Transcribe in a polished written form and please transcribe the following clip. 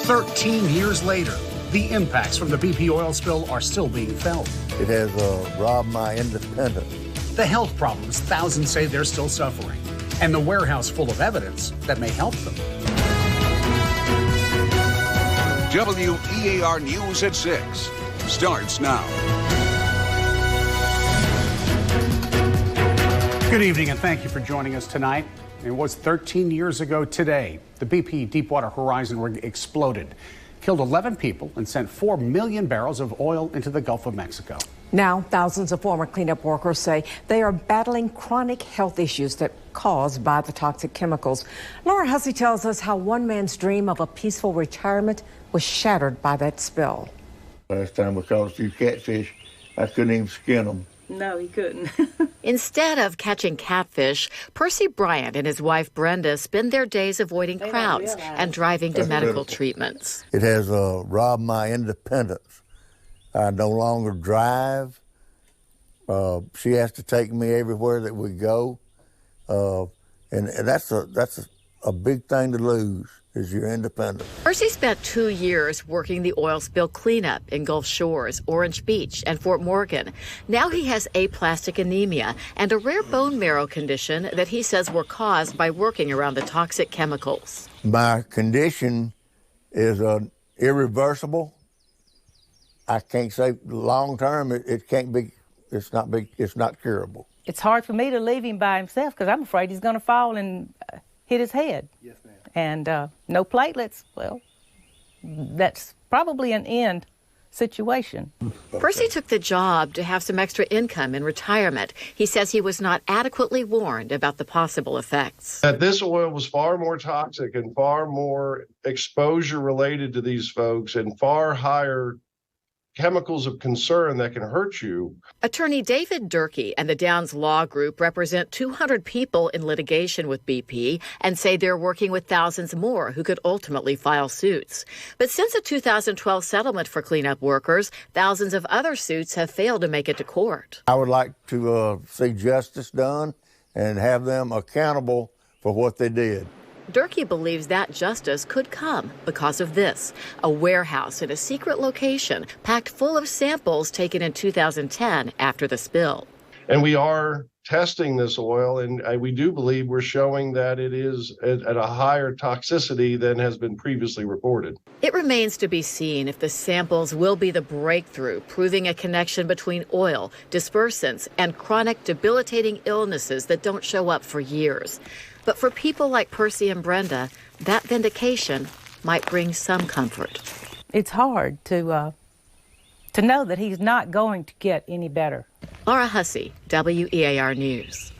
13 years later, the impacts from the BP oil spill are still being felt. It has robbed my independence. The health problems thousands say they're still suffering, and the warehouse full of evidence that may help them. WEAR News at 6 starts now. Good evening, and thank you for joining us tonight. It was 13 years ago today. The BP Deepwater Horizon rig exploded, killed 11 people, and sent 4 million barrels of oil into the Gulf of Mexico. Now, thousands of former cleanup workers say they are battling chronic health issues that caused by the toxic chemicals. Laura Hussey tells us how one man's dream of a peaceful retirement was shattered by that spill. Last time we caught a few catfish, I couldn't even skin them. No, he couldn't. Instead of catching catfish, Percy Bryant and his wife Brenda spend their days avoiding crowds and driving to medical treatments. It has robbed my independence. I no longer drive. She has to take me everywhere that we go, and that's a big thing to lose, is your independence. Percy spent 2 years working the oil spill cleanup in Gulf Shores, Orange Beach, and Fort Morgan. Now he has aplastic anemia and a rare bone marrow condition that he says were caused by working around the toxic chemicals. My condition is irreversible. I can't say long term. It can't be. It's not curable. It's hard for me to leave him by himself because I'm afraid he's going to fall and hit his head. Yes, ma'am. And no platelets. Well, that's probably an end situation. Percy took the job to have some extra income in retirement. He says he was not adequately warned about the possible effects. That this oil was far more toxic and far more exposure related to these folks and far higher chemicals of concern that can hurt you. Attorney David Durkee and the Downs Law Group represent 200 people in litigation with BP and say they're working with thousands more who could ultimately file suits. But since a 2012 settlement for cleanup workers, thousands of other suits have failed to make it to court. I would like to see justice done and have them accountable for what they did. Durkee believes that justice could come because of this, a warehouse in a secret location packed full of samples taken in 2010 after the spill. And we are testing this oil, and we do believe we're showing that it is at a higher toxicity than has been previously reported. It remains to be seen if the samples will be the breakthrough, proving a connection between oil, dispersants, and chronic debilitating illnesses that don't show up for years. But for people like Percy and Brenda, that vindication might bring some comfort. It's hard to know that he's not going to get any better. Laura Hussey, WEAR News.